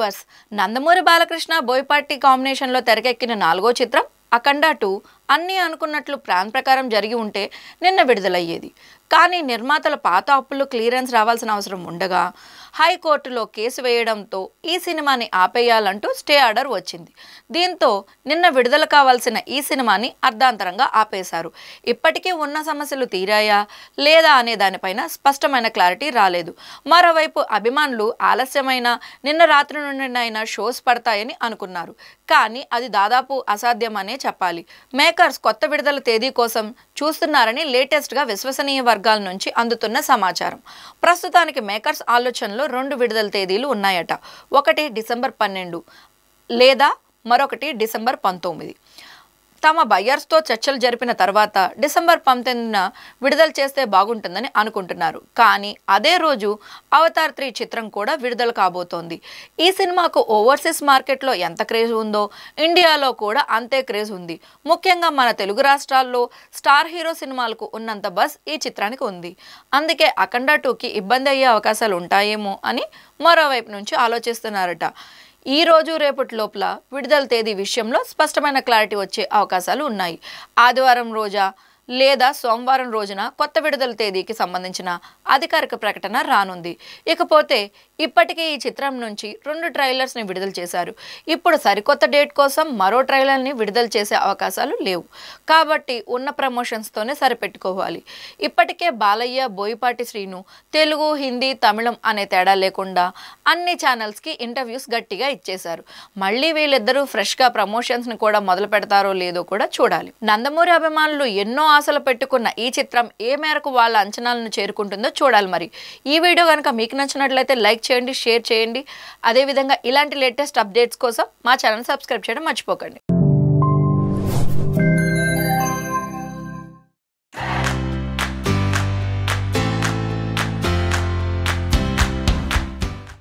Viewers, Nandamuri Balakrishna Boyapati కాంబినేషన్లో తెరకెక్కిన 4వ చిత్రం అఖండ 2 అన్నీ అనుకున్నట్లు ప్లాన్ ప్రకారం జరిగి ఉంటే నిన్న విడుదలయ్యేది. కానీ నిర్మాతల పాత అప్పులు క్లియరెన్స్ రావాల్సిన అవసరం ఉండగా హైకోర్టులో కేసు వేయడంతో ఈ సినిమాని ఆపేయాలంటూ స్టే ఆర్డర్ వచ్చింది. దీంతో నిన్న విడుదల కావాల్సిన ఈ సినిమాని అర్ధాంతరంగా ఆపేశారు. ఇప్పటికీ ఉన్న సమస్యలు తీరాయా లేదా అనే దానిపైన స్పష్టమైన క్లారిటీ రాలేదు. మరోవైపు అభిమానులు ఆలస్యమైన నిన్న రాత్రి నుండి షోస్ పడతాయని అనుకున్నారు. కానీ అది దాదాపు అసాధ్యమనే చెప్పాలి. మేకర్స్ కొత్త విడుదల తేదీ కోసం చూస్తున్నారని లేటెస్ట్గా విశ్వసనీయ వర్గాల నుంచి అందుతున్న సమాచారం. ప్రస్తుతానికి మేకర్స్ ఆలోచనలో 2 విడుదల తేదీలు ఉన్నాయట. ఒకటి డిసెంబర్ 12 లేదా మరొకటి డిసెంబర్ 19. తమ బయ్యర్స్తో చర్చలు జరిపిన తర్వాత డిసెంబర్ 19న విడుదల చేస్తే బాగుంటుందని అనుకుంటున్నారు. కానీ అదే రోజు అవతార్ 3 చిత్రం కూడా విడుదల కాబోతోంది. ఈ సినిమాకు ఓవర్సీస్ మార్కెట్లో ఎంత క్రేజ్ ఉందో ఇండియాలో కూడా అంతే క్రేజ్ ఉంది. ముఖ్యంగా మన తెలుగు రాష్ట్రాల్లో స్టార్ హీరో సినిమాలకు ఉన్నంత బస్ ఈ చిత్రానికి ఉంది. అందుకే అఖండ 2కి ఇబ్బంది అయ్యే అవకాశాలు ఉంటాయేమో అని మరోవైపు నుంచి ఆలోచిస్తున్నారట. ఈ రోజు రేపటి లోపల విడుదల తేదీ విషయంలో స్పష్టమైన క్లారిటీ వచ్చే అవకాశాలు ఉన్నాయి. ఆదివారం రోజా లేదా సోమవారం రోజున కొత్త విడుదల తేదీకి సంబంధించిన అధికారిక ప్రకటన రానుంది. ఇకపోతే ఇప్పటికే ఈ చిత్రం నుంచి 2 ట్రైలర్స్ని విడుదల చేశారు. ఇప్పుడు సరికొత్త డేట్ కోసం మరో ట్రైలర్ని విడుదల చేసే అవకాశాలు లేవు. కాబట్టి ఉన్న ప్రమోషన్స్తోనే సరిపెట్టుకోవాలి. ఇప్పటికే బాలయ్య, బోయపాటి శ్రీను తెలుగు, హిందీ, తమిళం అనే తేడా లేకుండా అన్ని ఛానల్స్కి ఇంటర్వ్యూస్ గట్టిగా ఇచ్చేశారు. మళ్ళీ వీళ్ళిద్దరూ ఫ్రెష్గా ప్రమోషన్స్ని కూడా మొదలు పెడతారో లేదో కూడా చూడాలి. నందమూరి అభిమానులు ఎన్నో ఆశలు పెట్టుకున్న ఈ చిత్రం ఏ మేరకు వాళ్ళ అంచనాలను చేరుకుంటుందో చూడాలి. మరి ఈ వీడియో కనుక మీకు నచ్చినట్లయితే లైక్ చేయండి, షేర్ చేయండి. అదేవిధంగా ఇలాంటి లేటెస్ట్ అప్డేట్స్ కోసం మా ఛానల్ సబ్స్క్రైబ్ చేయడం మర్చిపోకండి.